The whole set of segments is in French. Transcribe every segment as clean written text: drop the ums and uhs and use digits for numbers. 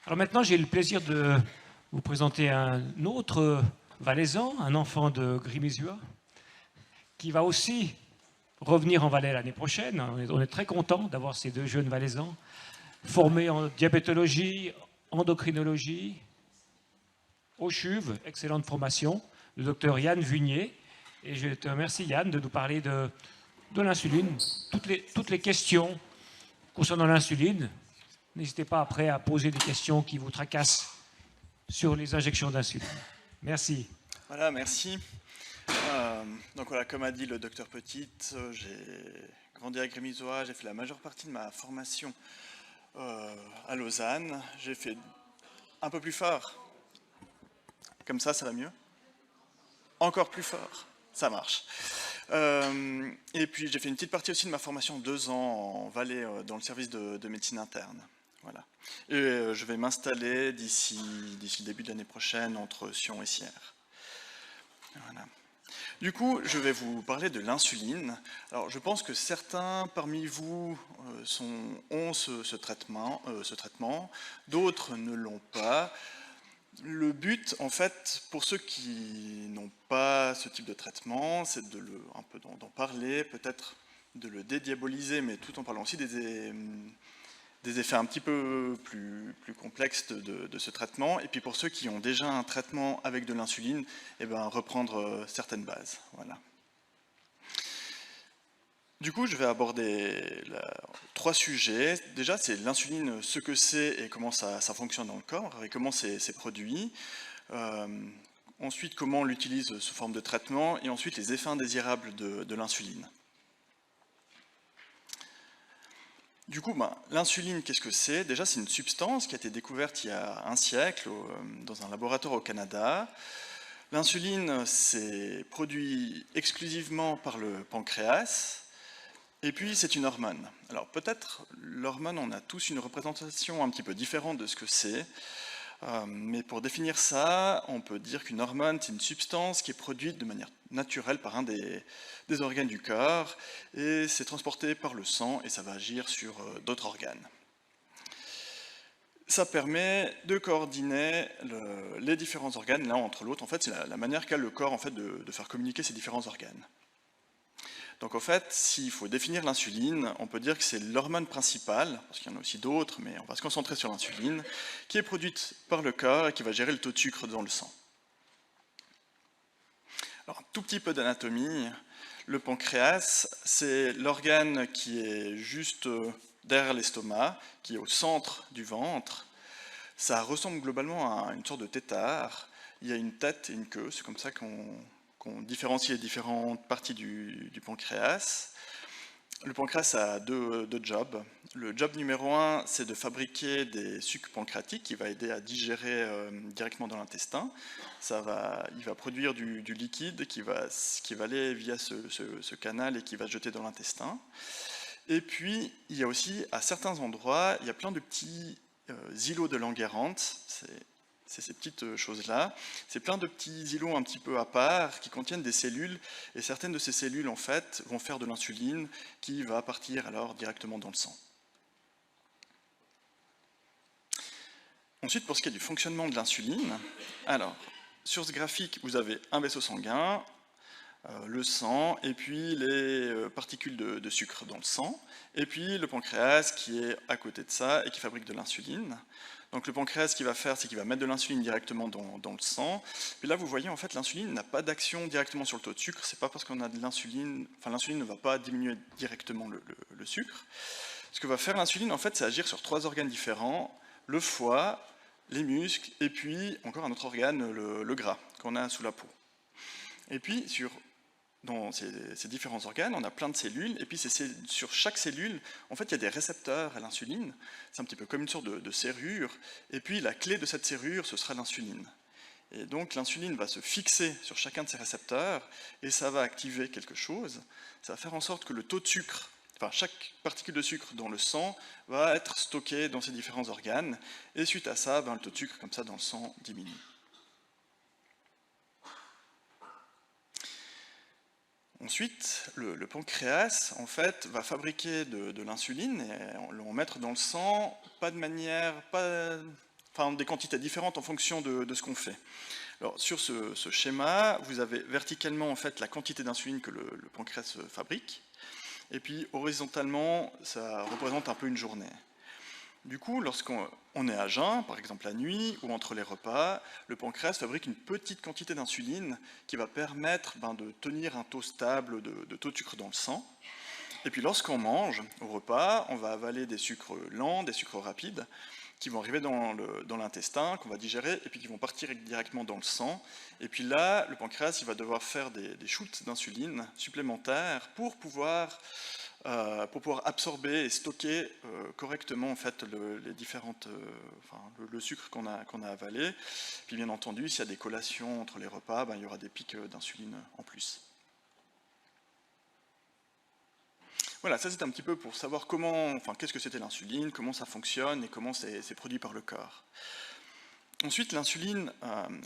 Alors maintenant, j'ai le plaisir de vous présenter un autre Valaisan, un enfant de Grimizua, qui va aussi revenir en Valais l'année prochaine. On est très content d'avoir ces deux jeunes Valaisans, formés en diabétologie, endocrinologie, au CHUV, excellente formation, le docteur Yann Vunier. Et je te remercie Yann de nous parler de l'insuline, toutes les questions concernant l'insuline. N'hésitez pas après à poser des questions qui vous tracassent sur les injections d'insuline. Merci. Voilà, merci. Donc voilà, comme a dit le docteur Petite, j'ai grandi à Grémisois, j'ai fait la majeure partie de ma formation à Lausanne. J'ai fait un peu plus fort. Comme ça va mieux. Encore plus fort. Ça marche. Et puis j'ai fait une petite partie aussi de ma formation 2 ans en Valais dans le service de médecine interne. Voilà. Et je vais m'installer d'ici le début de l'année prochaine entre Sion et Sierre. Voilà. Du coup, je vais vous parler de l'insuline. Alors, je pense que certains parmi vous ont ce traitement, d'autres ne l'ont pas. Le but, en fait, pour ceux qui n'ont pas ce type de traitement, c'est un peu d'en parler, peut-être de le dédiaboliser, mais tout en parlant aussi des effets un petit peu plus complexes de ce traitement. Et puis pour ceux qui ont déjà un traitement avec de l'insuline, eh ben, reprendre certaines bases. Voilà. Du coup, je vais aborder 3 sujets. Déjà, c'est l'insuline, ce que c'est et comment ça fonctionne dans le corps, et comment c'est produit. Ensuite, comment on l'utilise sous forme de traitement, et ensuite les effets indésirables de l'insuline. Du coup, l'insuline, qu'est-ce que c'est? Déjà, c'est une substance qui a été découverte il y a un siècle dans un laboratoire au Canada. L'insuline, c'est produit exclusivement par le pancréas, et puis c'est une hormone. Alors peut-être, l'hormone, on a tous une représentation un petit peu différente de ce que c'est, mais pour définir ça, on peut dire qu'une hormone, c'est une substance qui est produite de manière naturelle par un des organes du corps, et c'est transporté par le sang, et ça va agir sur d'autres organes. Ça permet de coordonner les différents organes l'un entre l'autre. En fait, c'est la manière qu'a le corps en fait, de faire communiquer ces différents organes. Donc en fait, s'il faut définir l'insuline, on peut dire que c'est l'hormone principale, parce qu'il y en a aussi d'autres, mais on va se concentrer sur l'insuline, qui est produite par le corps et qui va gérer le taux de sucre dans le sang. Alors un tout petit peu d'anatomie. Le pancréas, c'est l'organe qui est juste derrière l'estomac, qui est au centre du ventre. Ça ressemble globalement à une sorte de tétard. Il y a une tête et une queue, c'est comme ça qu'on différencie les différentes parties du pancréas. Le pancréas a deux jobs. Le job numéro 1, c'est de fabriquer des sucs pancréatiques qui va aider à digérer directement dans l'intestin. Il va produire du liquide qui va aller via ce canal et qui va se jeter dans l'intestin. Et puis, il y a aussi, à certains endroits, il y a plein de petits îlots de Langerhans. C'est ces petites choses-là. C'est plein de petits îlots un petit peu à part qui contiennent des cellules, et certaines de ces cellules, en fait, vont faire de l'insuline qui va partir alors directement dans le sang. Ensuite, pour ce qui est du fonctionnement de l'insuline, alors, sur ce graphique, vous avez un vaisseau sanguin, le sang, et puis les particules de sucre dans le sang, et puis le pancréas qui est à côté de ça et qui fabrique de l'insuline. Donc le pancréas, ce qu'il va faire, c'est qu'il va mettre de l'insuline directement dans le sang. Puis là, vous voyez, en fait, l'insuline n'a pas d'action directement sur le taux de sucre. C'est pas parce qu'on a de l'insuline... Enfin, l'insuline ne va pas diminuer directement le sucre. Ce que va faire l'insuline, en fait, c'est agir sur 3 organes différents. Le foie, les muscles, et puis encore un autre organe, le gras, qu'on a sous la peau. Et puis, dans ces différents organes, on a plein de cellules, et puis sur chaque cellule, en fait, il y a des récepteurs à l'insuline. C'est un petit peu comme une sorte de serrure, et puis la clé de cette serrure, ce sera l'insuline. Et donc l'insuline va se fixer sur chacun de ces récepteurs, et ça va activer quelque chose. Ça va faire en sorte que le taux de sucre, enfin chaque particule de sucre dans le sang, va être stocké dans ces différents organes, et suite à ça, le taux de sucre comme ça dans le sang diminue. Ensuite, le pancréas, en fait, va fabriquer de l'insuline et on mettre dans le sang, des quantités différentes en fonction de ce qu'on fait. Alors, sur ce schéma, vous avez verticalement en fait la quantité d'insuline que le pancréas fabrique, et puis horizontalement, ça représente un peu une journée. Du coup, lorsqu'on est à jeun, par exemple la nuit ou entre les repas, le pancréas fabrique une petite quantité d'insuline qui va permettre de tenir un taux stable de taux de sucre dans le sang. Et puis lorsqu'on mange au repas, on va avaler des sucres lents, des sucres rapides, qui vont arriver dans l'intestin, qu'on va digérer, et puis qui vont partir directement dans le sang. Et puis là, le pancréas il va devoir faire des shoots d'insuline supplémentaires pour pouvoir absorber et stocker correctement en fait, les différentes, le sucre qu'on a avalé. Puis bien entendu, s'il y a des collations entre les repas, il y aura des pics d'insuline en plus. Voilà, ça c'est un petit peu pour savoir qu'est-ce que c'était l'insuline, comment ça fonctionne et comment c'est produit par le corps. Ensuite, l'insuline,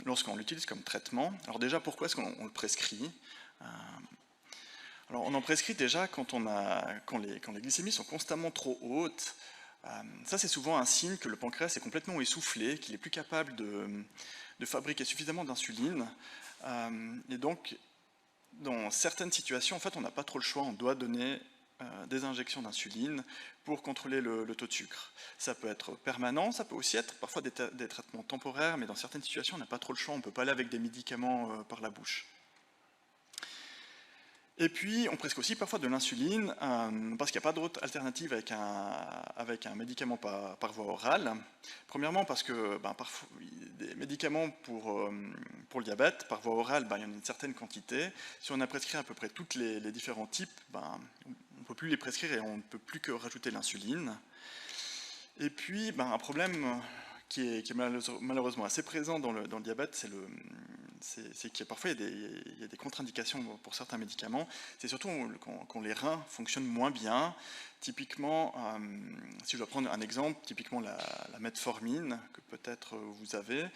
lorsqu'on l'utilise comme traitement, alors déjà pourquoi est-ce qu'on le prescrit? Alors on en prescrit déjà quand les glycémies sont constamment trop hautes. Ça c'est souvent un signe que le pancréas est complètement essoufflé, qu'il n'est plus capable de fabriquer suffisamment d'insuline. Et donc, dans certaines situations, en fait, on n'a pas trop le choix, on doit donner des injections d'insuline pour contrôler le taux de sucre. Ça peut être permanent, ça peut aussi être parfois des traitements temporaires, mais dans certaines situations, on n'a pas trop le choix, on ne peut pas aller avec des médicaments par la bouche. Et puis, on prescrit aussi parfois de l'insuline, parce qu'il n'y a pas d'autre alternative avec un médicament par voie orale. Premièrement, parce que parfois, des médicaments pour le diabète, par voie orale, il y en a une certaine quantité. Si on a prescrit à peu près tous les différents types, on ne peut plus les prescrire et on ne peut plus que rajouter l'insuline. Et puis, un problème qui est malheureusement assez présent dans le diabète, c'est qu'il y a parfois il y a des contre-indications pour certains médicaments. C'est surtout quand les reins fonctionnent moins bien. Typiquement, si je dois prendre un exemple, typiquement la metformine, que peut-être vous avez,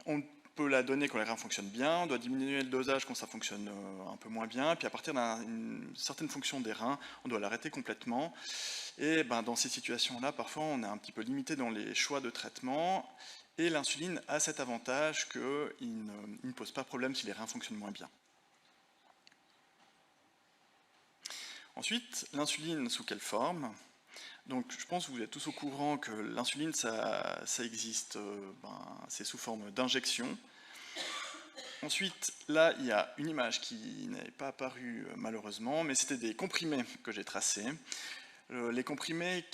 on peut la donner quand les reins fonctionnent bien, on doit diminuer le dosage quand ça fonctionne un peu moins bien, puis à partir d'une certaine fonction des reins, on doit l'arrêter complètement. Et dans ces situations-là, parfois, on est un petit peu limité dans les choix de traitement, et l'insuline a cet avantage qu'il ne pose pas problème si les reins fonctionnent moins bien. Ensuite, l'insuline sous quelle forme? Donc, je pense que vous êtes tous au courant que l'insuline, ça existe, c'est sous forme d'injection. Ensuite, là, il y a une image qui n'est pas apparue malheureusement, mais c'était des comprimés que j'ai tracés. Les comprimés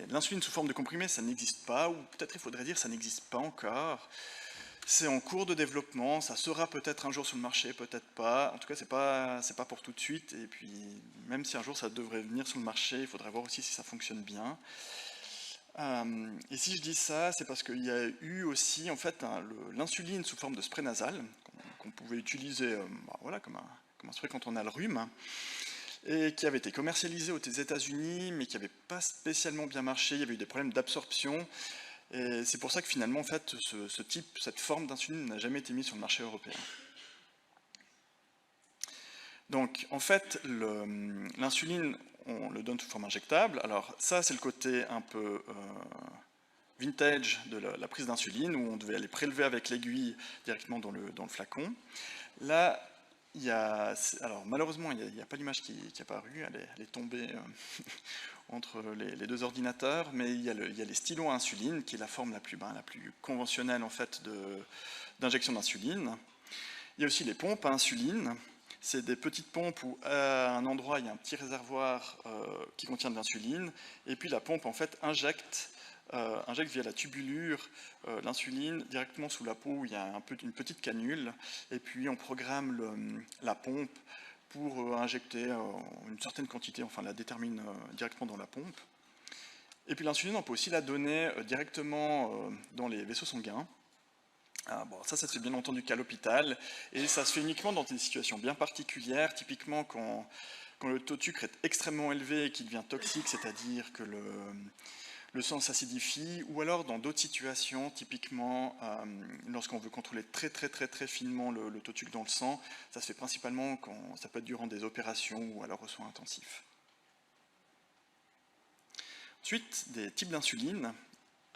l'insuline sous forme de comprimés, ça n'existe pas, ou peut-être il faudrait dire ça n'existe pas encore. C'est en cours de développement, ça sera peut-être un jour sur le marché, peut-être pas. En tout cas, c'est pas pour tout de suite. Et puis, même si un jour ça devrait venir sur le marché, il faudrait voir aussi si ça fonctionne bien. Et si je dis ça, c'est parce qu'il y a eu aussi en fait l'insuline sous forme de spray nasal qu'on pouvait utiliser comme un spray quand on a le rhume, et qui avait été commercialisé aux États-Unis, mais qui n'avait pas spécialement bien marché. Il y avait eu des problèmes d'absorption. Et c'est pour ça que finalement, en fait, cette forme d'insuline n'a jamais été mise sur le marché européen. Donc, en fait, l'insuline, on le donne sous forme injectable. Alors, ça, c'est le côté un peu vintage de la prise d'insuline, où on devait aller prélever avec l'aiguille directement dans le flacon. Là, alors malheureusement, il n'y a pas l'image qui est apparue, elle est tombée entre les deux ordinateurs, mais il y a les stylos à insuline, qui est la forme la plus conventionnelle en fait d'injection d'insuline. Il y a aussi les pompes à insuline. C'est des petites pompes où à un endroit il y a un petit réservoir qui contient de l'insuline, et puis la pompe en fait injecte via la tubulure l'insuline directement sous la peau où il y a une petite canule, et puis on programme la pompe pour injecter une certaine quantité, enfin la détermine directement dans la pompe. Et puis l'insuline, on peut aussi la donner directement dans les vaisseaux sanguins. Ça se fait bien entendu qu'à l'hôpital, et ça se fait uniquement dans des situations bien particulières, typiquement quand le taux de sucre est extrêmement élevé et qu'il devient toxique, c'est-à-dire que le sang s'acidifie, ou alors dans d'autres situations, typiquement lorsqu'on veut contrôler très très très très finement le taux de sucre dans le sang. Ça se fait principalement quand ça peut être durant des opérations ou alors aux soins intensifs. Ensuite, des types d'insuline,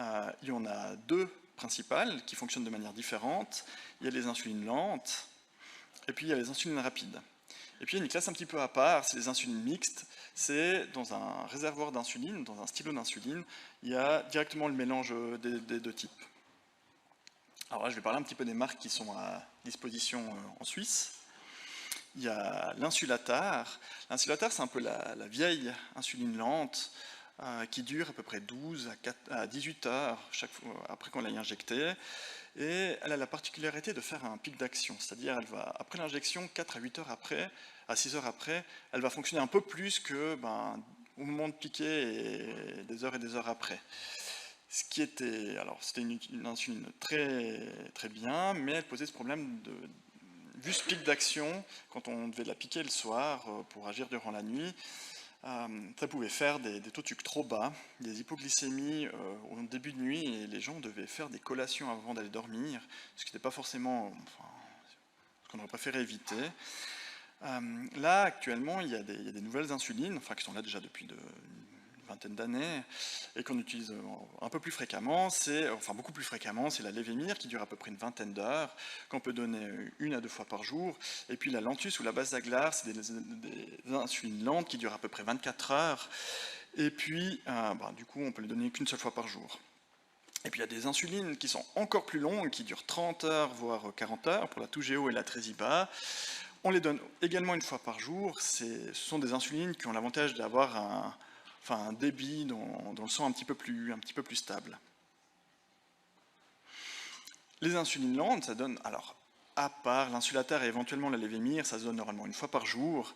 il y en a deux principales qui fonctionnent de manière différente. Il y a les insulines lentes, et puis il y a les insulines rapides. Et puis il y a une classe un petit peu à part, c'est les insulines mixtes. C'est dans un réservoir d'insuline, dans un stylo d'insuline, il y a directement le mélange des deux types. Alors là, je vais parler un petit peu des marques qui sont à disposition en Suisse. Il y a l'insulatar. L'insulatar, c'est un peu la vieille insuline lente qui dure à peu près 12 à 18 heures après qu'on l'ait injectée. Et elle a la particularité de faire un pic d'action, c'est-à-dire après l'injection, 4 à 8 heures après, à 6 heures après, elle va fonctionner un peu plus que au moment de piquer et des heures après. Ce qui était, alors c'était une insuline très, très bien, mais elle posait ce problème vu ce pic d'action, quand on devait la piquer le soir pour agir durant la nuit, ça pouvait faire des taux de sucre trop bas, des hypoglycémies au début de nuit, et les gens devaient faire des collations avant d'aller dormir, ce qui n'était pas forcément ce qu'on aurait préféré éviter. Là, actuellement, il y a des nouvelles insulines, qui sont là déjà depuis une vingtaine d'années, et qu'on utilise un peu plus fréquemment, beaucoup plus fréquemment, c'est la Levemir qui dure à peu près une vingtaine d'heures, qu'on peut donner 1 à 2 fois par jour, et puis la Lantus ou la Basaglar, c'est des insulines lentes qui durent à peu près 24 heures, et puis du coup on peut les donner qu'une seule fois par jour. Et puis il y a des insulines qui sont encore plus longues, qui durent 30 heures, voire 40 heures, pour la Toujeo et la Tresiba. On les donne également une fois par jour. Ce sont des insulines qui ont l'avantage d'avoir un débit dans le sang un petit peu plus stable. Les insulines lentes, ça donne, alors, à part l'insulatar et éventuellement la Levemir, ça se donne normalement une fois par jour.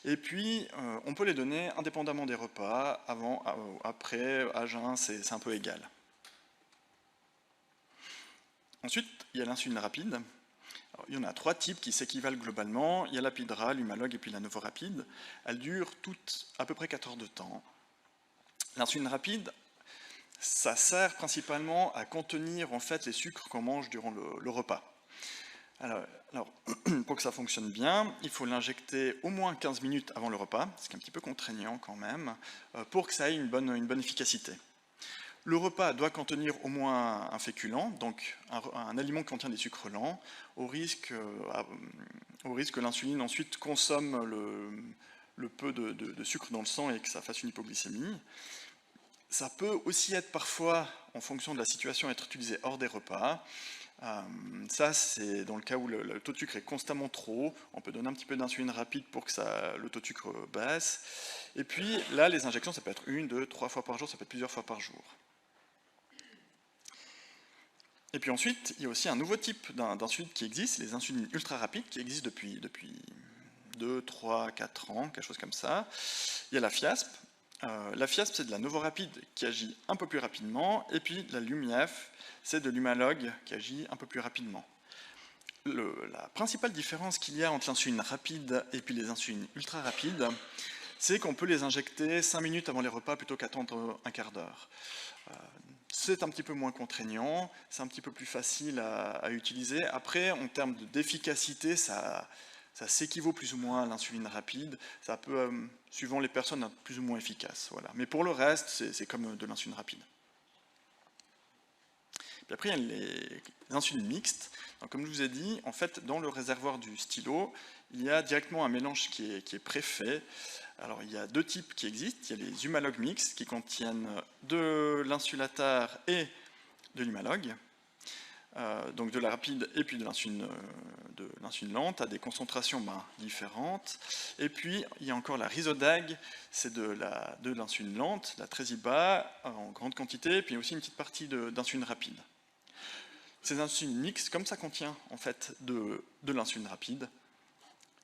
Et puis, on peut les donner indépendamment des repas, avant, après, à jeun, c'est un peu égal. Ensuite, il y a l'insuline rapide. Alors, il y en a 3 types qui s'équivalent globalement. Il y a l'Apidra, l'Humalog et puis la Novorapide. Elles durent toutes à peu près 4 heures de temps. L'insuline rapide, ça sert principalement à contenir en fait les sucres qu'on mange durant le repas. Alors, pour que ça fonctionne bien, il faut l'injecter au moins 15 minutes avant le repas, ce qui est un petit peu contraignant quand même, pour que ça ait une bonne efficacité. Le repas doit contenir au moins un féculent, donc un aliment qui contient des sucres lents, au risque que l'insuline ensuite consomme le peu de sucre dans le sang et que ça fasse une hypoglycémie. Ça peut aussi être parfois, en fonction de la situation, être utilisé hors des repas. Ça, c'est dans le cas où le taux de sucre est constamment trop haut. On peut donner un petit peu d'insuline rapide pour que le taux de sucre baisse. Et puis là, les injections, ça peut être 1, 2, 3 fois par jour, ça peut être plusieurs fois par jour. Et puis ensuite, il y a aussi un nouveau type d'insuline qui existe, les insulines ultra rapides, qui existent depuis 2, 3, 4 ans, quelque chose comme ça. Il y a la Fiasp. La Fiasp, c'est de la Novorapide qui agit un peu plus rapidement, et puis la Lumief, c'est de l'Humalog qui agit un peu plus rapidement. La principale différence qu'il y a entre l'insuline rapide et puis les insulines ultra rapides, c'est qu'on peut les injecter 5 minutes avant les repas plutôt qu'attendre un quart d'heure. C'est un petit peu moins contraignant, c'est un petit peu plus facile à utiliser. Après, en termes d'efficacité, ça s'équivaut plus ou moins à l'insuline rapide. Ça peut, suivant les personnes, être plus ou moins efficace. Voilà. Mais pour le reste, c'est comme de l'insuline rapide. Puis après, il y a les insulines mixtes. Donc, comme je vous ai dit, en fait, dans le réservoir du stylo, il y a directement un mélange qui est préfait. Alors, il y a 2 types qui existent. Il y a les Humalog mixtes qui contiennent de l'insulatar et de l'Humalog. Donc de la rapide et puis de l'insuline lente, à des concentrations différentes. Et puis, il y a encore la Risodag, c'est de l'insuline lente, la Tresiba en grande quantité, et puis aussi une petite partie d'insuline rapide. Ces insulines mixtes, comme ça contient en fait de l'insuline rapide,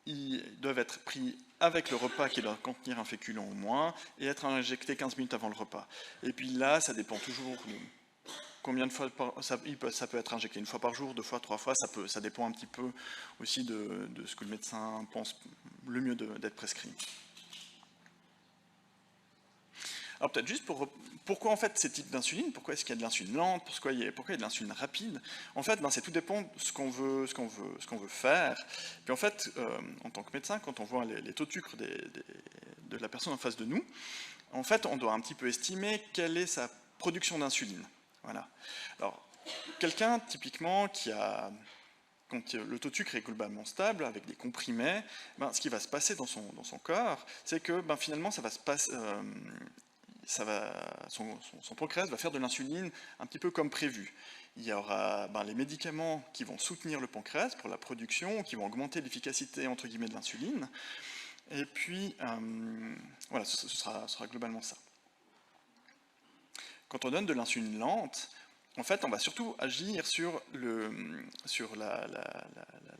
ils doivent être pris avec le repas qui doit contenir un féculent au moins, et être injectés 15 minutes avant le repas. Et puis là, ça dépend toujours de combien de fois ça peut être injecté, 1 fois par jour, 2 fois, 3 fois, ça dépend un petit peu aussi de ce que le médecin pense le mieux d'être prescrit. Alors peut-être juste pourquoi en fait ces types d'insuline, pourquoi est-ce qu'il y a de l'insuline lente, pourquoi il y a de l'insuline rapide. En fait, c'est tout dépend de ce qu'on veut faire. Puis en fait, en tant que médecin, quand on voit les taux de sucre de la personne en face de nous, En fait, on doit un petit peu estimer quelle est sa production d'insuline. Voilà. Alors, quelqu'un, typiquement, qui a... Quand le taux de sucre est globalement stable, avec des comprimés, ben, ce qui va se passer dans son corps, c'est que ben, finalement, ça va se passer... son pancréas va faire de l'insuline un petit peu comme prévu. Il y aura les médicaments qui vont soutenir le pancréas pour la production, qui vont augmenter l'efficacité entre guillemets de l'insuline. Et puis, voilà, ce sera globalement ça. Quand on donne de l'insuline lente, en fait, on va surtout agir sur la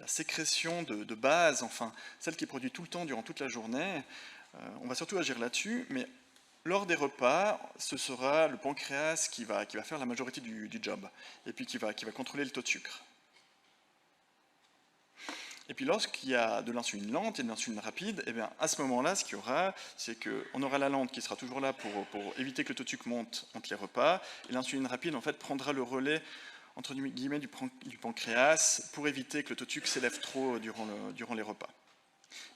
sécrétion de base, enfin, celle qui est produite tout le temps durant toute la journée. On va surtout agir là-dessus, mais lors des repas, ce sera le pancréas qui va faire la majorité du job, et puis qui va contrôler le taux de sucre. Et puis lorsqu'il y a de l'insuline lente et de l'insuline rapide, eh bien, à ce moment-là, ce qu'il y aura, c'est qu'on aura la lente qui sera toujours là pour éviter que le taux de sucre monte entre les repas, et l'insuline rapide, en fait, prendra le relais, entre guillemets, du pancréas pour éviter que le taux de sucre s'élève trop durant les repas.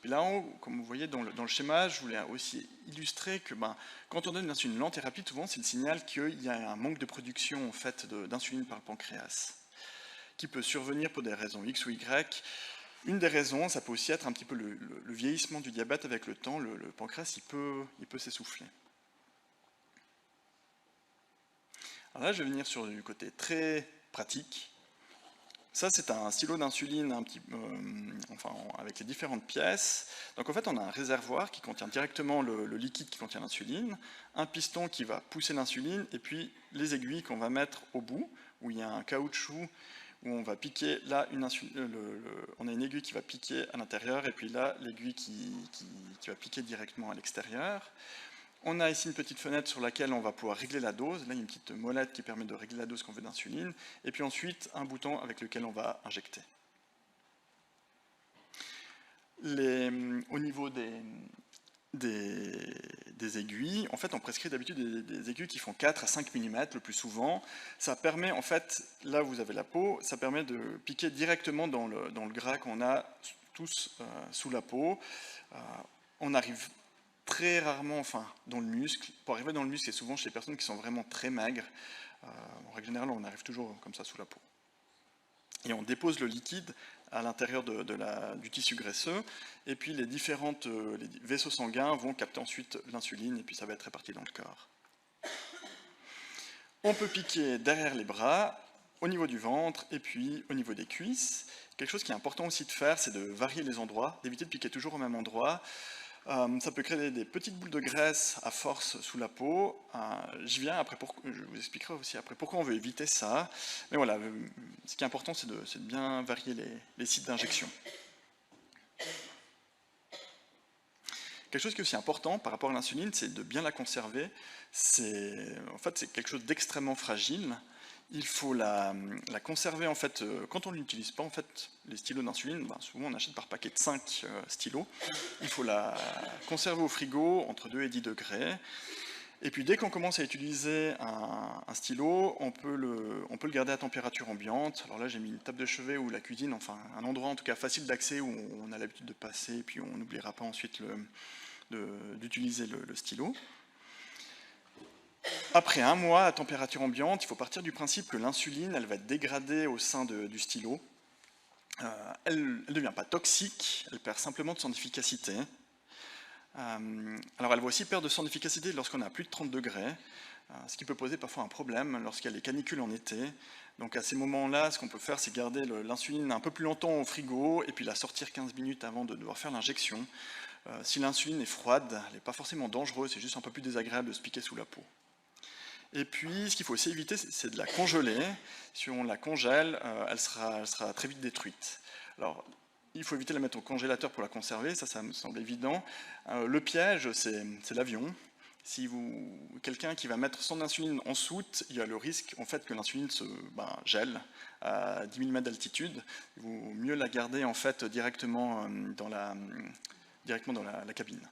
Et là en haut, comme vous voyez dans le schéma, je voulais aussi illustrer que quand on donne une insuline lente et rapide, souvent c'est le signal qu'il y a un manque de production en fait, d'insuline par le pancréas, qui peut survenir pour des raisons X ou Y. Une des raisons, ça peut aussi être un petit peu le vieillissement du diabète avec le temps, le pancréas il peut s'essouffler. Alors là je vais venir sur du côté très pratique. Ça, c'est un stylo d'insuline avec les différentes pièces. Donc en fait, on a un réservoir qui contient directement le liquide qui contient l'insuline, un piston qui va pousser l'insuline, et puis les aiguilles qu'on va mettre au bout, où il y a un caoutchouc, où on va piquer, là, on a une aiguille qui va piquer à l'intérieur, et puis là, l'aiguille qui va piquer directement à l'extérieur. On a ici une petite fenêtre sur laquelle on va pouvoir régler la dose. Là, il y a une petite molette qui permet de régler la dose qu'on veut d'insuline. Et puis ensuite, un bouton avec lequel on va injecter. Au niveau des aiguilles, en fait, on prescrit d'habitude des aiguilles qui font 4 à 5 mm le plus souvent. Ça permet, en fait, là où vous avez la peau, ça permet de piquer directement dans le gras qu'on a tous sous la peau. On arrive très rarement, dans le muscle. Pour arriver dans le muscle, c'est souvent chez les personnes qui sont vraiment très maigres. En règle générale, on arrive toujours comme ça sous la peau. Et on dépose le liquide à l'intérieur du tissu graisseux, et puis les vaisseaux sanguins vont capter ensuite l'insuline, et puis ça va être réparti dans le corps. On peut piquer derrière les bras, au niveau du ventre, et puis au niveau des cuisses. Quelque chose qui est important aussi de faire, c'est de varier les endroits, d'éviter de piquer toujours au même endroit. Ça peut créer des petites boules de graisse à force sous la peau. J'y viens après, je vous expliquerai aussi après pourquoi on veut éviter ça. Mais voilà, ce qui est important, c'est de bien varier les sites d'injection. Quelque chose qui est aussi important par rapport à l'insuline, c'est de bien la conserver. En fait, c'est quelque chose d'extrêmement fragile. Il faut la conserver, en fait, quand on ne l'utilise pas, en fait, les stylos d'insuline, souvent on achète par paquet de 5 stylos. Il faut la conserver au frigo entre 2 et 10 degrés. Et puis dès qu'on commence à utiliser un stylo, on peut le garder à température ambiante. Alors là, j'ai mis une table de chevet ou la cuisine, enfin un endroit en tout cas facile d'accès où on a l'habitude de passer, et puis on n'oubliera pas ensuite d'utiliser le stylo. Après un mois à température ambiante, il faut partir du principe que l'insuline, elle va être dégradée au sein du stylo. Elle ne devient pas toxique, elle perd simplement de son efficacité. Alors elle va aussi perdre de son efficacité lorsqu'on a plus de 30 degrés, ce qui peut poser parfois un problème lorsqu'il y a les canicules en été. Donc à ces moments-là, ce qu'on peut faire, c'est garder l'insuline un peu plus longtemps au frigo, et puis la sortir 15 minutes avant de devoir faire l'injection. Si l'insuline est froide, elle n'est pas forcément dangereuse, c'est juste un peu plus désagréable de se piquer sous la peau. Et puis, ce qu'il faut aussi éviter, c'est de la congeler. Si on la congèle, elle sera très vite détruite. Alors, il faut éviter de la mettre au congélateur pour la conserver, ça me semble évident. Le piège, c'est l'avion. Si quelqu'un qui va mettre son insuline en soute, il y a le risque en fait, que l'insuline se gèle à 10 000 mètres d'altitude. Il vaut mieux la garder en fait, directement dans la cabine.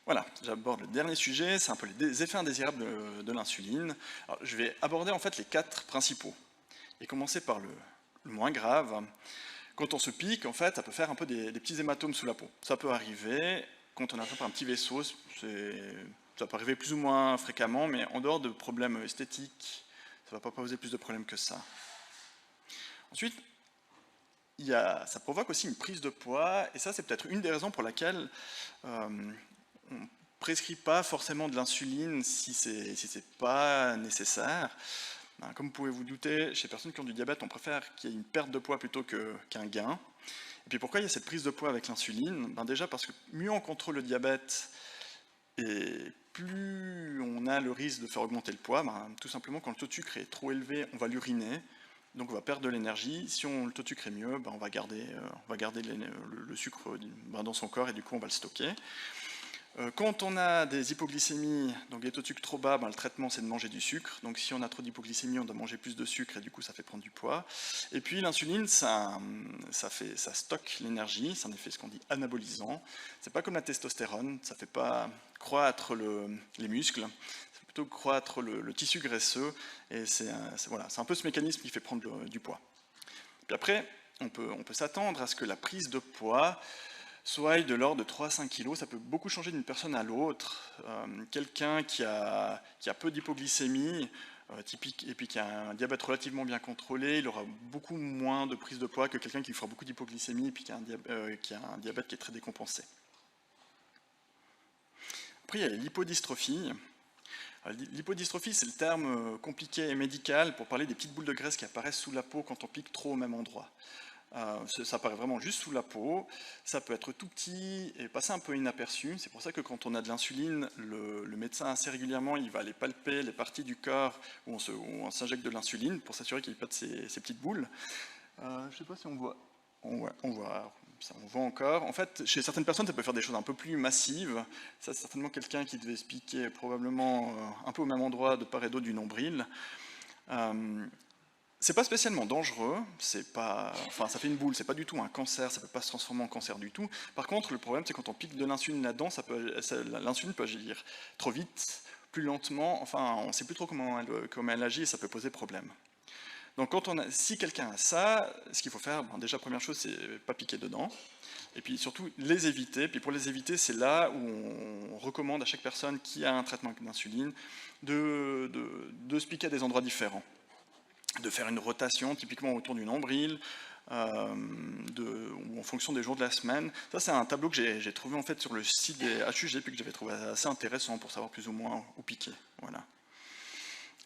Voilà, j'aborde le dernier sujet, c'est un peu les effets indésirables de l'insuline. Je vais aborder en fait les 4 principaux, et commencer par le moins grave. Quand on se pique, en fait, ça peut faire un peu des petits hématomes sous la peau. Ça peut arriver quand on attrape un petit vaisseau, ça peut arriver plus ou moins fréquemment, mais en dehors de problèmes esthétiques, ça ne va pas poser plus de problèmes que ça. Ensuite, ça provoque aussi une prise de poids, et ça c'est peut-être une des raisons pour laquelle on ne prescrit pas forcément de l'insuline si ce n'est pas nécessaire. Comme vous pouvez vous douter, chez les personnes qui ont du diabète, on préfère qu'il y ait une perte de poids plutôt qu'un gain. Et puis pourquoi il y a cette prise de poids avec l'insuline? Déjà parce que mieux on contrôle le diabète, et plus on a le risque de faire augmenter le poids. Tout simplement, quand le taux de sucre est trop élevé, on va l'uriner, donc on va perdre de l'énergie. Si le taux de sucre est mieux, on va garder le sucre dans son corps, et du coup on va le stocker. Quand on a des hypoglycémies, donc des taux de sucre trop bas, le traitement c'est de manger du sucre. Donc si on a trop d'hypoglycémie, on doit manger plus de sucre, et du coup ça fait prendre du poids. Et puis l'insuline, ça stocke l'énergie, c'est en effet ce qu'on dit anabolisant. C'est pas comme la testostérone, ça fait pas croître les muscles, ça fait plutôt croître le tissu graisseux, et c'est un peu ce mécanisme qui fait prendre du poids. Puis après, on peut s'attendre à ce que la prise de poids soit de l'ordre de 3 à 5 kg, ça peut beaucoup changer d'une personne à l'autre. Quelqu'un qui a peu d'hypoglycémie, typique, et puis qui a un diabète relativement bien contrôlé, il aura beaucoup moins de prise de poids que quelqu'un qui fera beaucoup d'hypoglycémie et puis qui a un diabète qui est très décompensé. Après, il y a l'hypodystrophie. L'hypodystrophie, c'est le terme compliqué et médical pour parler des petites boules de graisse qui apparaissent sous la peau quand on pique trop au même endroit. Ça apparaît vraiment juste sous la peau, ça peut être tout petit et passer un peu inaperçu. C'est pour ça que quand on a de l'insuline, le médecin assez régulièrement il va aller palper les parties du corps où on s'injecte de l'insuline pour s'assurer qu'il n'y ait pas de ces petites boules. Je ne sais pas si on voit. On voit encore. En fait, chez certaines personnes, ça peut faire des choses un peu plus massives. Ça, c'est certainement quelqu'un qui devait se piquer probablement un peu au même endroit de part et d'autre du nombril. C'est pas spécialement dangereux, ça fait une boule, c'est pas du tout un cancer, ça peut pas se transformer en cancer du tout. Par contre, le problème, c'est quand on pique de l'insuline là-dedans, l'insuline peut agir trop vite, plus lentement, on sait plus trop comment elle agit et ça peut poser problème. Donc si quelqu'un a ça, ce qu'il faut faire, déjà première chose, c'est pas piquer dedans, et puis surtout les éviter. Puis pour les éviter, c'est là où on recommande à chaque personne qui a un traitement d'insuline de se piquer à des endroits différents, de faire une rotation typiquement autour du nombril, ou en fonction des jours de la semaine. Ça, c'est un tableau que j'ai trouvé en fait sur le site des HUG, puis que j'avais trouvé assez intéressant pour savoir plus ou moins où piquer. Voilà.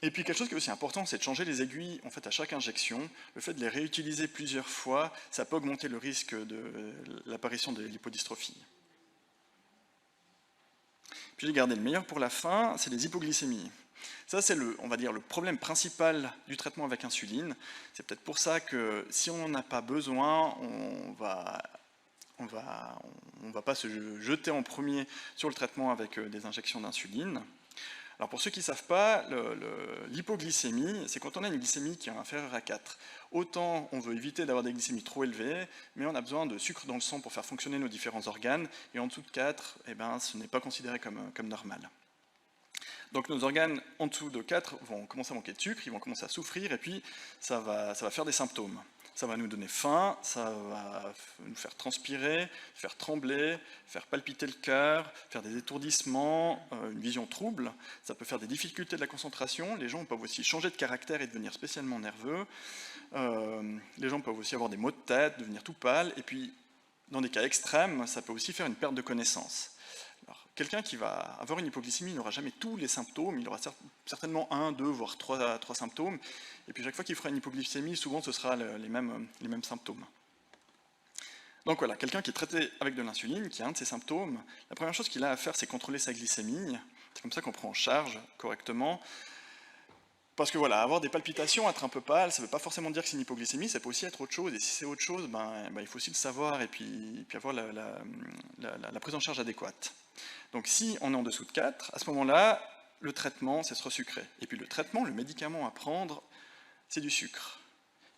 Et puis quelque chose qui est aussi important, c'est de changer les aiguilles en fait, à chaque injection. Le fait de les réutiliser plusieurs fois, ça peut augmenter le risque de l'apparition de l'hypodystrophie. Puis j'ai gardé le meilleur pour la fin, c'est les hypoglycémies. Ça, c'est on va dire, le problème principal du traitement avec insuline. C'est peut-être pour ça que si on n'en a pas besoin, on va pas se jeter en premier sur le traitement avec des injections d'insuline. Alors pour ceux qui ne savent pas, l'hypoglycémie, c'est quand on a une glycémie qui est inférieure à 4. Autant on veut éviter d'avoir des glycémies trop élevées, mais on a besoin de sucre dans le sang pour faire fonctionner nos différents organes, et en dessous de 4, ce n'est pas considéré comme normal. Donc nos organes en dessous de 4 vont commencer à manquer de sucre, ils vont commencer à souffrir, et puis ça va faire des symptômes. Ça va nous donner faim, ça va nous faire transpirer, faire trembler, faire palpiter le cœur, faire des étourdissements, une vision trouble. Ça peut faire des difficultés de la concentration. Les gens peuvent aussi changer de caractère et devenir spécialement nerveux. Les gens peuvent aussi avoir des maux de tête, devenir tout pâles. Et puis, dans des cas extrêmes, ça peut aussi faire une perte de connaissance. Quelqu'un qui va avoir une hypoglycémie n'aura jamais tous les symptômes, il aura certainement 1, 2, voire 3 symptômes, et puis chaque fois qu'il fera une hypoglycémie, souvent ce sera les mêmes symptômes. Donc voilà, quelqu'un qui est traité avec de l'insuline, qui a un de ces symptômes, la première chose qu'il a à faire, c'est contrôler sa glycémie, c'est comme ça qu'on prend en charge correctement, parce que voilà, avoir des palpitations, être un peu pâle, ça ne veut pas forcément dire que c'est une hypoglycémie, ça peut aussi être autre chose, et si c'est autre chose, il faut aussi le savoir, et puis avoir la prise en charge adéquate. Donc si on est en dessous de 4, à ce moment-là, le traitement, c'est se resucrer. Et puis le traitement, le médicament à prendre, c'est du sucre.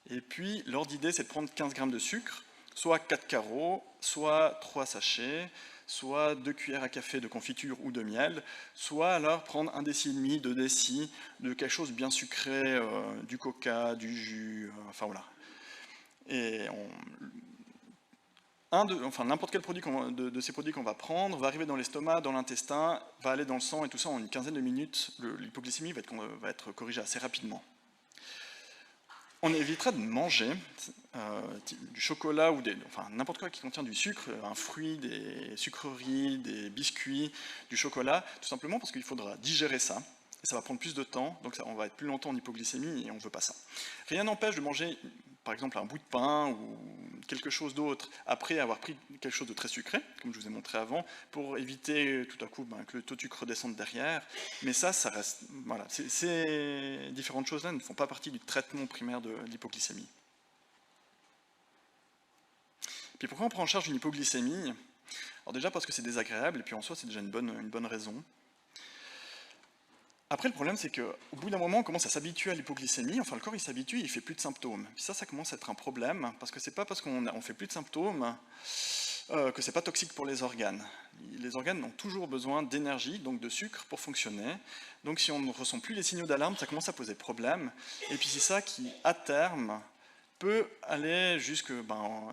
Et puis l'ordre d'idée, c'est de prendre 15 grammes de sucre, soit 4 carreaux, soit 3 sachets, soit 2 cuillères à café de confiture ou de miel, soit alors prendre 1,5 déci, 2 décis de quelque chose bien sucré, du coca, du jus, enfin voilà. Et n'importe quel produit de ces produits qu'on va prendre va arriver dans l'estomac, dans l'intestin, va aller dans le sang, et tout ça en une quinzaine de minutes, l'hypoglycémie va être corrigée assez rapidement. On évitera de manger du chocolat ou n'importe quoi qui contient du sucre, un fruit, des sucreries, des biscuits, du chocolat, tout simplement parce qu'il faudra digérer ça, et ça va prendre plus de temps, donc on va être plus longtemps en hypoglycémie et on ne veut pas ça. Rien n'empêche de manger, par exemple, un bout de pain ou quelque chose d'autre après avoir pris quelque chose de très sucré, comme je vous ai montré avant, pour éviter tout à coup que le taux de sucre redescende derrière. Mais ça reste... Voilà, ces différentes choses-là ne font pas partie du traitement primaire de l'hypoglycémie. Puis pourquoi on prend en charge une hypoglycémie? Alors déjà parce que c'est désagréable, et puis en soi c'est déjà une bonne raison. Après, le problème, c'est qu'au bout d'un moment, on commence à s'habituer à l'hypoglycémie, enfin le corps il s'habitue, il fait plus de symptômes. Puis ça commence à être un problème, parce que c'est pas parce qu'on fait plus de symptômes que c'est pas toxique pour les organes. Les organes ont toujours besoin d'énergie, donc de sucre, pour fonctionner. Donc si on ne ressent plus les signaux d'alarme, ça commence à poser problème. Et puis c'est ça qui, à terme, peut aller jusque,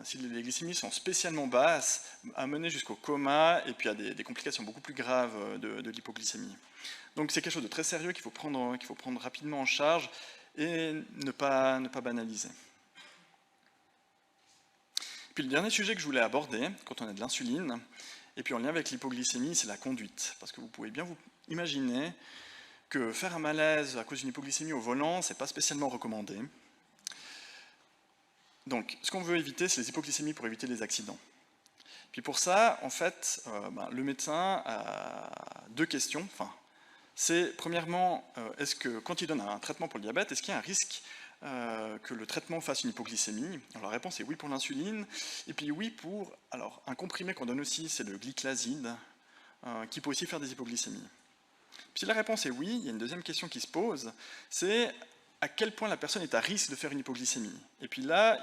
si les glycémies sont spécialement basses, amener jusqu'au coma, et puis à des complications beaucoup plus graves de l'hypoglycémie. Donc c'est quelque chose de très sérieux qu'il faut prendre rapidement en charge et ne pas banaliser. Puis le dernier sujet que je voulais aborder, quand on a de l'insuline, et puis en lien avec l'hypoglycémie, c'est la conduite. Parce que vous pouvez bien vous imaginer que faire un malaise à cause d'une hypoglycémie au volant, c'est pas spécialement recommandé. Donc ce qu'on veut éviter, c'est les hypoglycémies pour éviter les accidents. Puis pour ça, en fait, le médecin a deux questions. C'est premièrement, est-ce que quand il donne un traitement pour le diabète, est-ce qu'il y a un risque que le traitement fasse une hypoglycémie? Alors la réponse est oui pour l'insuline, et puis oui pour un comprimé qu'on donne aussi, c'est le glyclaside, qui peut aussi faire des hypoglycémies. Puis si la réponse est oui, il y a une deuxième question qui se pose, c'est à quel point la personne est à risque de faire une hypoglycémie. Et puis là,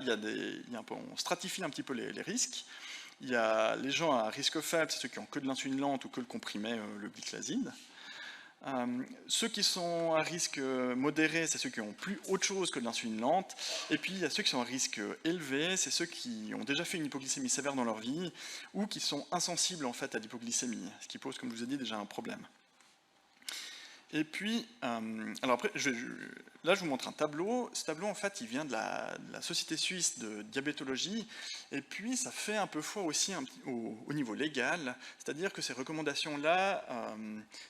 on stratifie un petit peu les risques. Il y a les gens à risque faible, c'est ceux qui ont que de l'insuline lente ou que le comprimé, le glyclaside. Ceux qui sont à risque modéré, c'est ceux qui ont plus autre chose que de l'insuline lente. Et puis il y a ceux qui sont à risque élevé, c'est ceux qui ont déjà fait une hypoglycémie sévère dans leur vie ou qui sont insensibles en fait à l'hypoglycémie, ce qui pose, comme je vous ai dit, déjà un problème. Et puis, alors après, là je vous montre un tableau. Ce tableau en fait il vient de la Société suisse de diabétologie, et puis ça fait un peu foi aussi au niveau légal, c'est-à-dire que ces recommandations-là,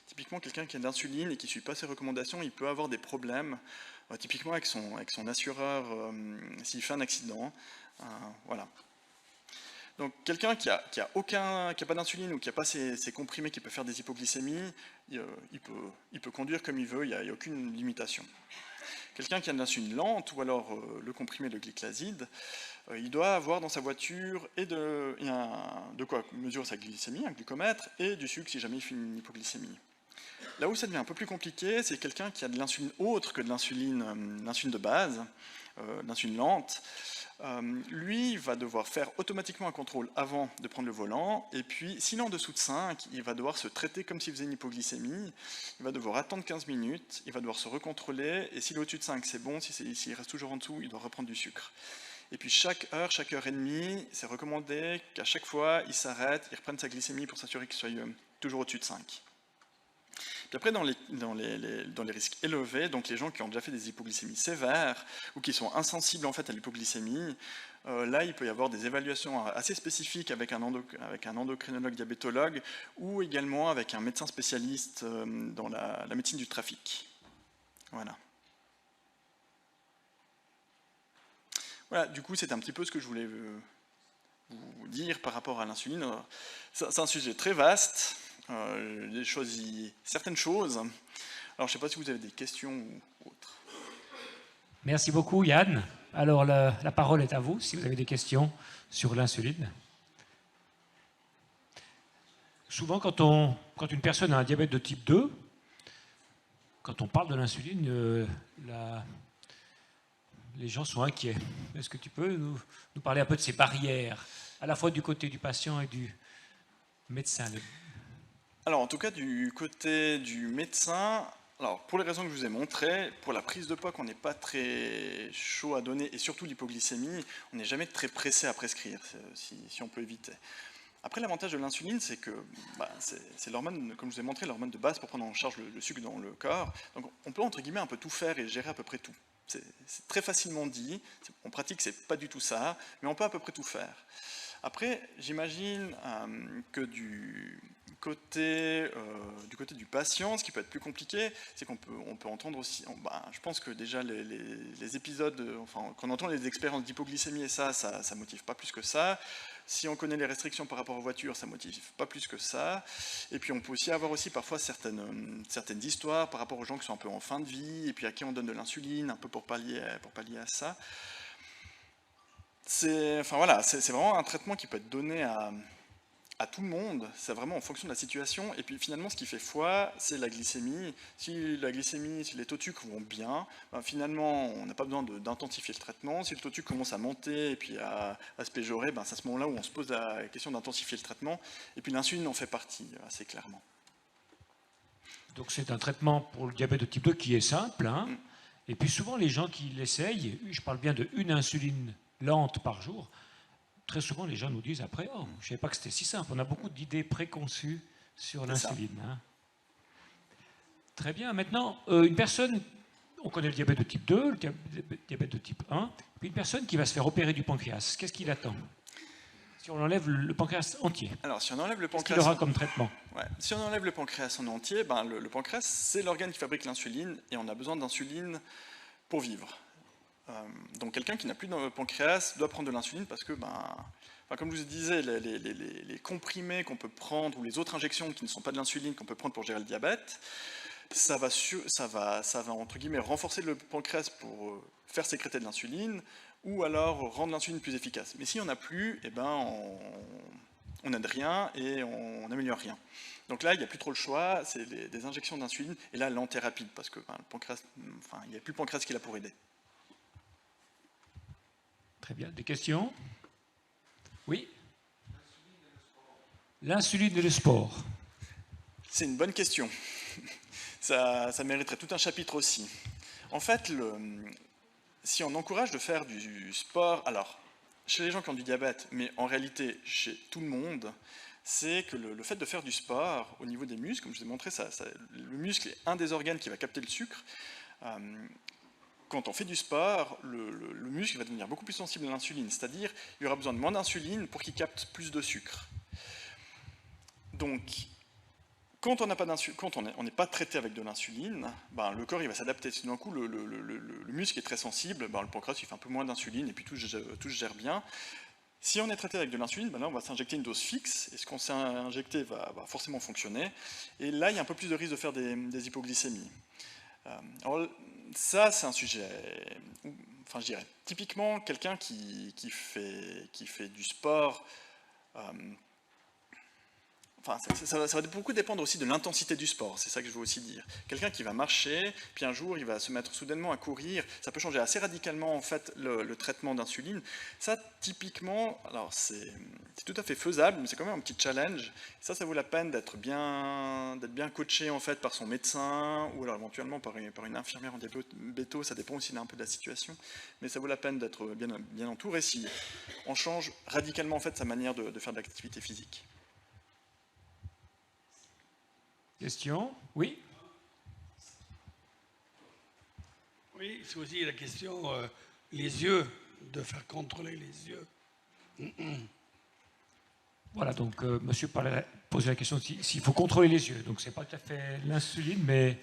typiquement quelqu'un qui a de l'insuline et qui ne suit pas ces recommandations, il peut avoir des problèmes, typiquement avec son assureur s'il fait un accident, voilà. Donc quelqu'un qui a pas d'insuline ou qui n'a pas ces comprimés qui peut faire des hypoglycémies, il peut conduire comme il veut, il n'y a aucune limitation. Quelqu'un qui a de l'insuline lente ou alors le comprimé de glyclaside, il doit avoir dans sa voiture de quoi mesurer sa glycémie, un glucomètre, et du sucre si jamais il fait une hypoglycémie. Là où ça devient un peu plus compliqué, c'est quelqu'un qui a de l'insuline autre que de l'insuline de base, l'insuline lente. Lui va devoir faire automatiquement un contrôle avant de prendre le volant, et puis s'il est en dessous de 5, il va devoir se traiter comme s'il faisait une hypoglycémie, il va devoir attendre 15 minutes, il va devoir se recontrôler, et s'il est au-dessus de 5, c'est bon, s'il reste toujours en dessous, il doit reprendre du sucre. Et puis chaque heure et demie, c'est recommandé qu'à chaque fois, il s'arrête, il reprenne sa glycémie pour s'assurer qu'il soit toujours au-dessus de 5. Puis après, dans les risques élevés, donc les gens qui ont déjà fait des hypoglycémies sévères ou qui sont insensibles en fait à l'hypoglycémie, là, il peut y avoir des évaluations assez spécifiques avec un endocrinologue diabétologue ou également avec un médecin spécialiste dans la médecine du trafic. Voilà. Voilà, du coup, c'est un petit peu ce que je voulais vous dire par rapport à l'insuline. C'est un sujet très vaste. J'ai choisi certaines choses. Alors, je ne sais pas si vous avez des questions ou autres. Merci beaucoup, Yann. Alors, la parole est à vous, si vous avez des questions sur l'insuline. Souvent, quand une personne a un diabète de type 2, quand on parle de l'insuline, les gens sont inquiets. Est-ce que tu peux nous parler un peu de ces barrières, à la fois du côté du patient et du médecin? Alors, en tout cas, du côté du médecin, Alors, pour les raisons que je vous ai montrées, pour la prise de poids qu'on n'est pas très chaud à donner, et surtout l'hypoglycémie, on n'est jamais très pressé à prescrire, si on peut éviter. Après, l'avantage de l'insuline, c'est que c'est l'hormone, comme je vous ai montré, l'hormone de base pour prendre en charge le sucre dans le corps. Donc on peut, entre guillemets, un peu tout faire et gérer à peu près tout. C'est très facilement dit, en pratique, c'est pas du tout ça, mais on peut à peu près tout faire. Après, j'imagine que du côté du patient, ce qui peut être plus compliqué, c'est qu'on peut entendre aussi, je pense que déjà les épisodes, enfin, quand on entend les expériences d'hypoglycémie et ça motive pas plus que ça. Si on connaît les restrictions par rapport aux voitures, ça motive pas plus que ça. Et puis on peut aussi avoir aussi parfois certaines histoires par rapport aux gens qui sont un peu en fin de vie, et puis à qui on donne de l'insuline, un peu pour pallier à ça. C'est vraiment un traitement qui peut être donné à tout le monde, c'est vraiment en fonction de la situation, et puis finalement ce qui fait foi, c'est la glycémie. Si les taux de sucre vont bien, finalement on n'a pas besoin d'intensifier le traitement. Si le taux de sucre commence à monter et puis à se péjorer, c'est à ce moment-là où on se pose la question d'intensifier le traitement, et puis l'insuline en fait partie, assez clairement. Donc c'est un traitement pour le diabète de type 2 qui est simple, hein. Et puis souvent les gens qui l'essayent, je parle bien de une insuline lente par jour, très souvent, les gens nous disent après, oh, je ne savais pas que c'était si simple. On a beaucoup d'idées préconçues sur l'insuline. Hein. Très bien. Maintenant, une personne, on connaît le diabète de type 2, le diabète de type 1, puis une personne qui va se faire opérer du pancréas, qu'est-ce qu'il attend si on enlève le pancréas entier? Alors, si on enlève le pancréas, qu'est-ce qu'il aura comme traitement? Si on enlève le pancréas en entier, le pancréas, c'est l'organe qui fabrique l'insuline, et on a besoin d'insuline pour vivre. Donc quelqu'un qui n'a plus de pancréas doit prendre de l'insuline parce que, comme je vous disais, les comprimés qu'on peut prendre ou les autres injections qui ne sont pas de l'insuline qu'on peut prendre pour gérer le diabète, ça va entre guillemets renforcer le pancréas pour faire sécréter de l'insuline ou alors rendre l'insuline plus efficace. Mais si on n'a plus, on n'aide rien et on n'améliore rien. Donc là, il n'y a plus trop le choix, c'est des injections d'insuline et là, l'anthérapie parce que le pancréas, il n'y a plus le pancréas qui est là pour aider. Très bien. Des questions? Oui? L'insuline et le sport. C'est une bonne question. Ça mériterait tout un chapitre aussi. En fait, si on encourage de faire du sport, alors, chez les gens qui ont du diabète, mais en réalité chez tout le monde, c'est que le fait de faire du sport au niveau des muscles, comme je vous ai montré, le muscle est un des organes qui va capter le sucre. Quand on fait du sport, le muscle va devenir beaucoup plus sensible à l'insuline, c'est-à-dire il y aura besoin de moins d'insuline pour qu'il capte plus de sucre. Donc, quand on n'est pas traité avec de l'insuline, le corps il va s'adapter. Si d'un coup le muscle est très sensible, le pancréas il fait un peu moins d'insuline et puis tout se gère bien. Si on est traité avec de l'insuline, là on va s'injecter une dose fixe et ce qu'on s'est injecté va forcément fonctionner. Et là il y a un peu plus de risque de faire des hypoglycémies. Alors, ça, c'est un sujet, je dirais, typiquement, quelqu'un qui fait du sport, ça va beaucoup dépendre aussi de l'intensité du sport, c'est ça que je veux aussi dire. Quelqu'un qui va marcher, puis un jour il va se mettre soudainement à courir, ça peut changer assez radicalement en fait le traitement d'insuline. Ça typiquement, alors c'est tout à fait faisable, mais c'est quand même un petit challenge. Ça vaut la peine d'être bien coaché en fait par son médecin, ou alors éventuellement par une infirmière en diabéto, ça dépend aussi un peu de la situation, mais ça vaut la peine d'être bien entouré si on change radicalement en fait sa manière de faire de l'activité physique. Question? Oui? Oui, c'est aussi la question, les yeux, de faire contrôler les yeux. Voilà, donc monsieur posait la question s'il faut contrôler les yeux. Donc c'est pas tout à fait l'insuline, mais...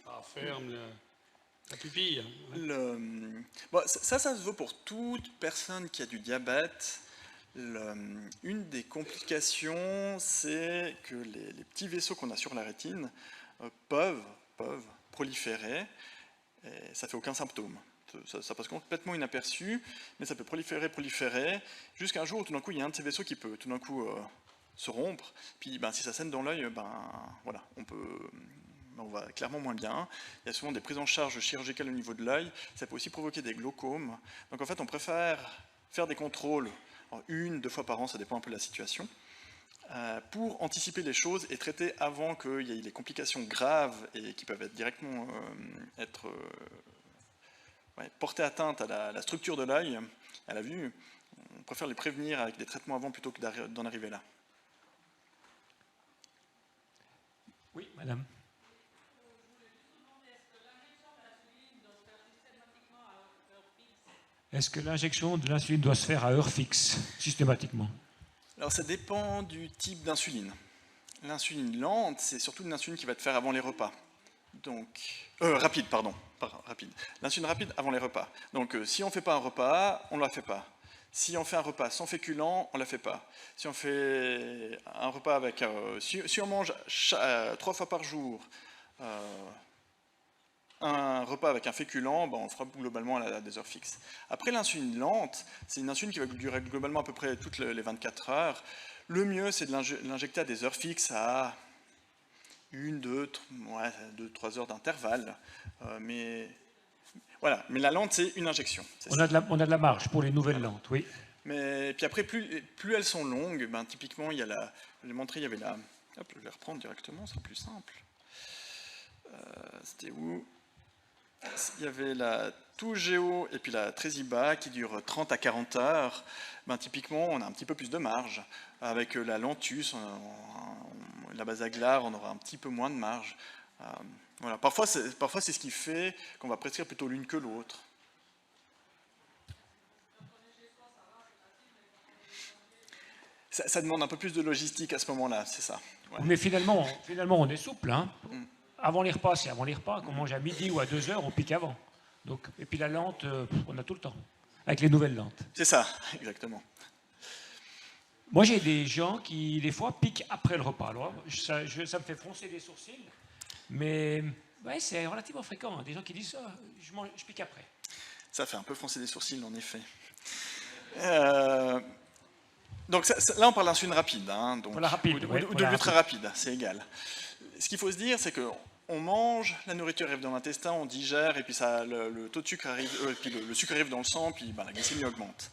Ça ferme la pupille. Ça se vaut pour toute personne qui a du diabète. Une des complications, c'est que les petits vaisseaux qu'on a sur la rétine peuvent proliférer, et ça ne fait aucun symptôme. Ça passe complètement inaperçu, mais ça peut proliférer, jusqu'à un jour où tout d'un coup, il y a un de ces vaisseaux qui peut tout d'un coup se rompre, puis si ça saigne dans l'œil, voilà, on va clairement moins bien. Il y a souvent des prises en charge chirurgicales au niveau de l'œil, ça peut aussi provoquer des glaucomes. Donc en fait, on préfère faire des contrôles 1-2 fois par an, ça dépend un peu de la situation, pour anticiper les choses et traiter avant qu'il y ait les complications graves et qui peuvent être directement porter atteinte à la structure de l'œil, à la vue. On préfère les prévenir avec des traitements avant plutôt que d'en arriver là. Oui, madame. Est-ce que l'injection de l'insuline doit se faire à heure fixe, systématiquement? Alors ça dépend du type d'insuline. L'insuline lente, c'est surtout une insuline qui va te faire avant les repas. Donc, rapide, pardon. Rapide. L'insuline rapide avant les repas. Donc si on ne fait pas un repas, on ne la fait pas. Si on fait un repas sans féculents, on ne la fait pas. Si on fait un repas avec... si on mange 3 fois par jour un repas avec un féculent, ben on le fera globalement à des heures fixes. Après, l'insuline lente, c'est une insuline qui va durer globalement à peu près toutes les 24 heures. Le mieux, c'est de l'injecter à des heures fixes à 1, 2, 3 heures d'intervalle. Mais voilà, mais la lente, c'est une injection. On a de la marge pour les nouvelles lentes, oui. Mais puis après, plus elles sont longues, ben, typiquement, il y a je l'ai montré, il y avait la... Hop, je vais reprendre directement, c'est plus simple. C'était où? Il y avait la Toujeo et puis la Tresiba qui dure 30 à 40 heures. Ben, typiquement, on a un petit peu plus de marge. Avec la Lantus, la Basaglar, on aura un petit peu moins de marge. Voilà. Parfois, c'est ce qui fait qu'on va prescrire plutôt l'une que l'autre. Ça demande un peu plus de logistique à ce moment-là, c'est ça. Ouais. Mais finalement, on est souple. Hein. Avant les repas, c'est avant les repas. Qu'on mange à midi ou à 2 heures, on pique avant. Donc, et puis la lente, on a tout le temps. Avec les nouvelles lentes. C'est ça, exactement. Moi, j'ai des gens qui, des fois, piquent après le repas. Alors, ça me fait froncer les sourcils. Mais ouais, c'est relativement fréquent. Hein. Des gens qui disent ça, je pique après. Ça fait un peu froncer les sourcils, en effet. Donc là, on parle d'insuline rapide. Hein, donc, ou de l'ultra rapide, c'est égal. Ce qu'il faut se dire, c'est qu'on mange, la nourriture arrive dans l'intestin, on digère, et puis le taux de sucre arrive, puis le sucre arrive dans le sang, puis la glycémie augmente.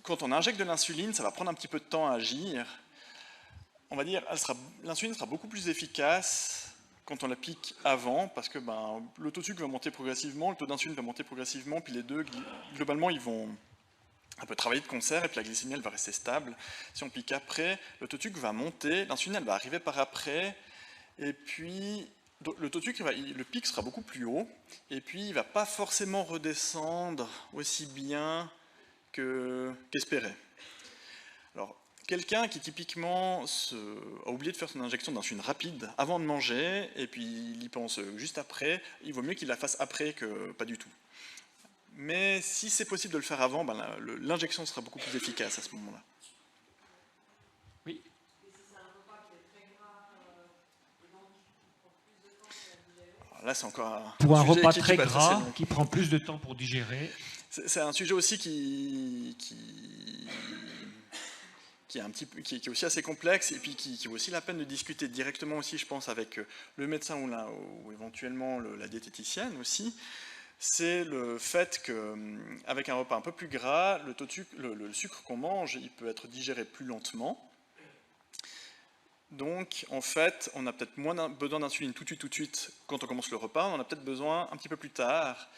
Quand on injecte de l'insuline, ça va prendre un petit peu de temps à agir. On va dire, l'insuline sera beaucoup plus efficace quand on la pique avant, parce que le taux de sucre va monter progressivement, le taux d'insuline va monter progressivement, puis les deux, globalement, ils vont un peu travailler de concert, et puis la glycémie, elle va rester stable. Si on pique après, le taux de sucre va monter, l'insuline, elle va arriver par après, et puis le taux de sucre, le pic sera beaucoup plus haut, et puis il ne va pas forcément redescendre aussi bien qu'espéré. Alors, quelqu'un qui typiquement a oublié de faire son injection d'insuline rapide avant de manger, et puis il y pense juste après, il vaut mieux qu'il la fasse après que pas du tout. Mais si c'est possible de le faire avant, l'injection sera beaucoup plus efficace à ce moment-là. Oui. Alors là, c'est encore pour un repas très gras qui prend plus de temps pour digérer. C'est un sujet aussi qui est aussi assez complexe et puis qui vaut aussi la peine de discuter directement aussi, je pense, avec le médecin ou éventuellement la diététicienne aussi. C'est le fait qu'avec un repas un peu plus gras, le sucre qu'on mange, il peut être digéré plus lentement. Donc, en fait, on a peut-être moins besoin d'insuline tout de suite quand on commence le repas, on en a peut-être besoin un petit peu plus tard.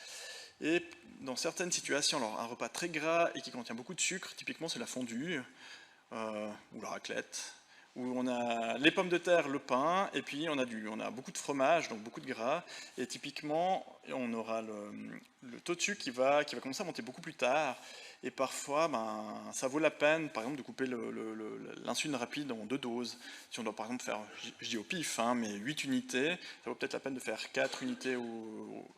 Et dans certaines situations, alors un repas très gras et qui contient beaucoup de sucre, typiquement c'est la fondue ou la raclette, où on a les pommes de terre, le pain, et puis on a beaucoup de fromage, donc beaucoup de gras, et typiquement on aura le taux de sucre qui va commencer à monter beaucoup plus tard, et parfois ça vaut la peine par exemple de couper l'insuline rapide en 2 doses. Si on doit par exemple faire, je dis au pif, mais 8 unités, ça vaut peut-être la peine de faire 4 unités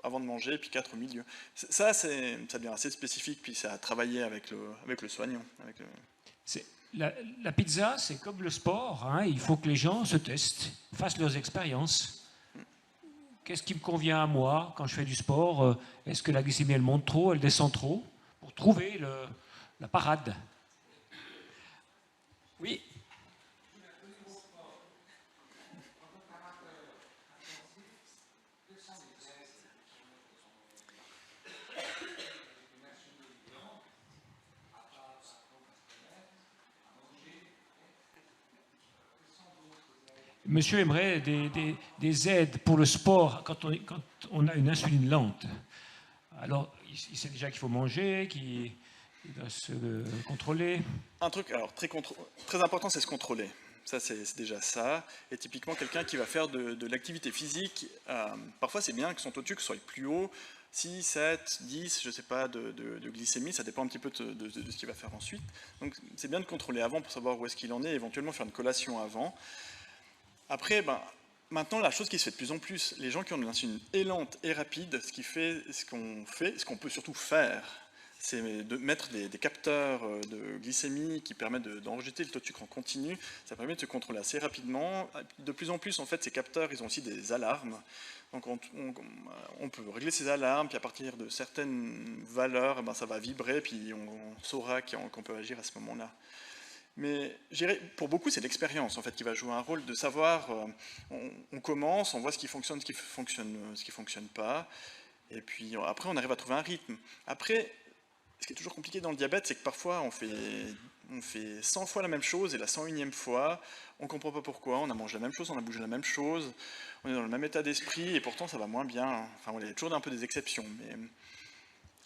avant de manger, puis 4 au milieu. Ça devient assez spécifique, puis c'est à travailler avec le soignant. La pizza, c'est comme le sport, hein, il faut que les gens se testent, fassent leurs expériences. Qu'est-ce qui me convient à moi quand je fais du sport? Est-ce que la glycémie, elle monte trop, elle descend trop? Pour trouver la parade. Oui. monsieur aimerait des aides pour le sport quand on a une insuline lente. Alors, il sait déjà qu'il faut manger, qu'il doit se contrôler. Un truc alors, très important, c'est se contrôler. Ça, c'est déjà ça. Et typiquement, quelqu'un qui va faire de l'activité physique, parfois c'est bien que son taux de sucre soit plus haut, 6, 7, 10, je ne sais pas, de glycémie, ça dépend un petit peu de ce qu'il va faire ensuite. Donc c'est bien de contrôler avant pour savoir où est-ce qu'il en est, éventuellement faire une collation avant. Après, maintenant, la chose qui se fait de plus en plus, les gens qui ont de l'insuline lente et rapide, ce qu'on peut surtout faire, c'est de mettre des capteurs de glycémie qui permettent d'enregistrer le taux de sucre en continu. Ça permet de se contrôler assez rapidement. De plus en plus, en fait, ces capteurs, ils ont aussi des alarmes. Donc on peut régler ces alarmes, puis à partir de certaines valeurs, ça va vibrer, puis on saura qu'on peut agir à ce moment-là. Mais pour beaucoup, c'est l'expérience en fait qui va jouer un rôle de savoir. On commence, on voit ce qui fonctionne, ce qui fonctionne pas, et puis après on arrive à trouver un rythme. Après, ce qui est toujours compliqué dans le diabète, c'est que parfois on fait 100 fois la même chose et la 101e fois, on ne comprend pas pourquoi, on a mangé la même chose, on a bougé la même chose, on est dans le même état d'esprit et pourtant ça va moins bien. Enfin, il y a toujours un peu des exceptions, mais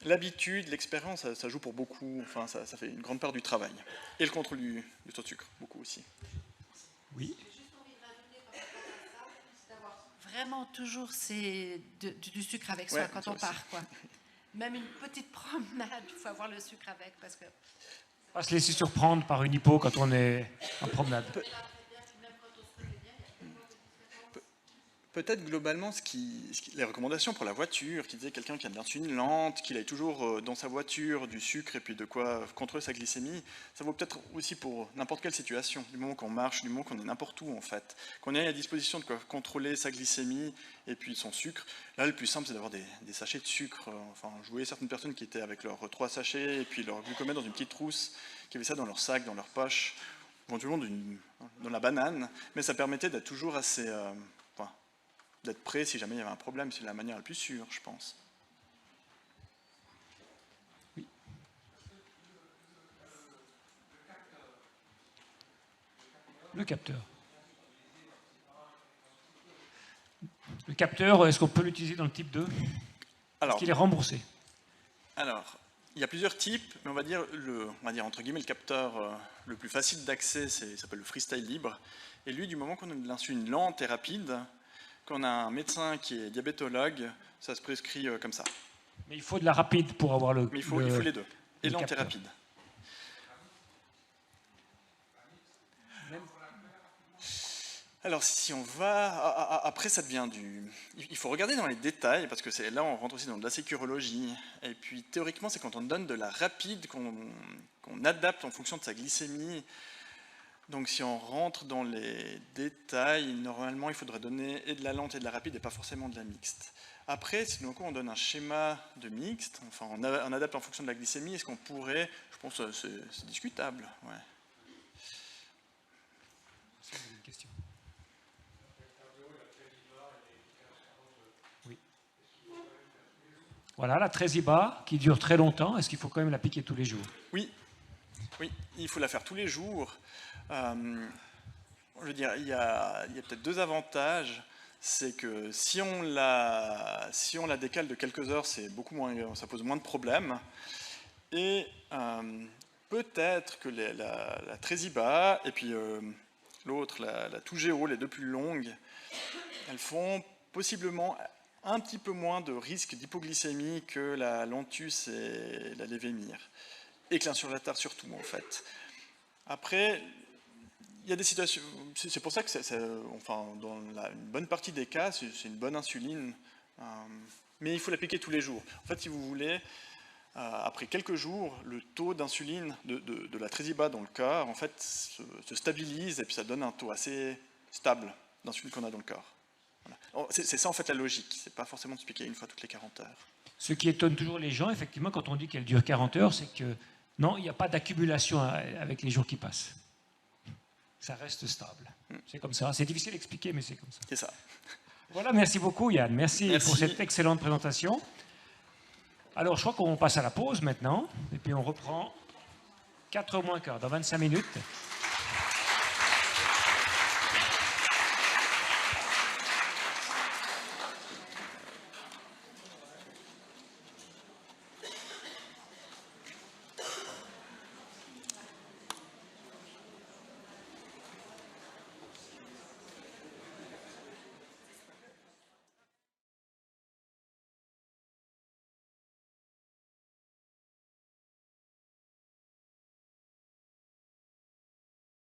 l'habitude, l'expérience, ça joue pour beaucoup, enfin, ça fait une grande part du travail. Et le contrôle du taux de sucre, beaucoup aussi. Oui. J'ai juste envie de rajouter par rapport à ça, c'est d'avoir vraiment toujours du sucre avec soi quand on part, quoi. Même une petite promenade, il faut avoir le sucre avec, parce que... Pas se laisser surprendre par une hypo quand on est en promenade. Peut-être globalement, les recommandations pour la voiture, qui disait quelqu'un qui a de l'insuline lente, qu'il ait toujours dans sa voiture du sucre et puis de quoi contrôler sa glycémie, ça vaut peut-être aussi pour n'importe quelle situation, du moment qu'on marche, du moment qu'on est n'importe où en fait. Qu'on ait à disposition de quoi contrôler sa glycémie et puis son sucre. Là, le plus simple, c'est d'avoir des sachets de sucre. Enfin, je voyais certaines personnes qui étaient avec leurs 3 sachets et puis leur glucomètre dans une petite trousse, qui avaient ça dans leur sac, dans leur poche, éventuellement dans la banane, mais ça permettait d'être toujours assez... d'être prêt si jamais il y avait un problème, c'est la manière la plus sûre, je pense. Oui. Le capteur. Le capteur, est-ce qu'on peut l'utiliser dans le type 2 ? Est-ce qu'il est remboursé ? Alors, il y a plusieurs types, mais on va dire entre guillemets le capteur le plus facile d'accès, il s'appelle le freestyle libre. Et lui, du moment qu'on a de l'insuline lente et rapide, quand on a un médecin qui est diabétologue, ça se prescrit comme ça. Mais il faut de la rapide pour avoir le... Mais il faut les deux, et lente et rapide. Alors si on va... Après ça devient il faut regarder dans les détails, parce que là on rentre aussi dans de la sécurologie. Et puis théoriquement c'est quand on donne de la rapide qu'on adapte en fonction de sa glycémie. Donc si on rentre dans les détails, normalement il faudrait donner et de la lente et de la rapide et pas forcément de la mixte. Après, si on donne un schéma de mixte, enfin on adapte en fonction de la glycémie, est-ce qu'on pourrait, je pense que c'est discutable. Ouais. C'est une question. Oui. Voilà, la Tresiba qui dure très longtemps, est-ce qu'il faut quand même la piquer tous les jours ? Oui, il faut la faire tous les jours. Je veux dire, il y a peut-être 2 avantages. C'est que si on la décale de quelques heures, ça pose moins de problèmes. Et peut-être que la Tresiba et puis l'autre, la Toujeo, les 2 plus longues, elles font possiblement un petit peu moins de risque d'hypoglycémie que la Lantus et la Levemir. Et que l'insulatard surtout, en fait. Après, il y a des situations, c'est pour ça que dans une bonne partie des cas, c'est une bonne insuline, mais il faut l'appliquer tous les jours. En fait, si vous voulez, après quelques jours, le taux d'insuline de la Tresiba dans le corps, en fait, se stabilise et puis ça donne un taux assez stable d'insuline qu'on a dans le corps. Voilà. C'est ça en fait la logique, c'est pas forcément de se piquer une fois toutes les 40 heures. Ce qui étonne toujours les gens, effectivement, quand on dit qu'elle dure 40 heures, c'est que non, il n'y a pas d'accumulation avec les jours qui passent. Ça reste stable. C'est comme ça. C'est difficile à expliquer, mais c'est comme ça. C'est ça. Voilà, merci beaucoup Yann. Merci pour cette excellente présentation. Alors, je crois qu'on passe à la pause maintenant, et puis on reprend 4h moins quart, dans 25 minutes.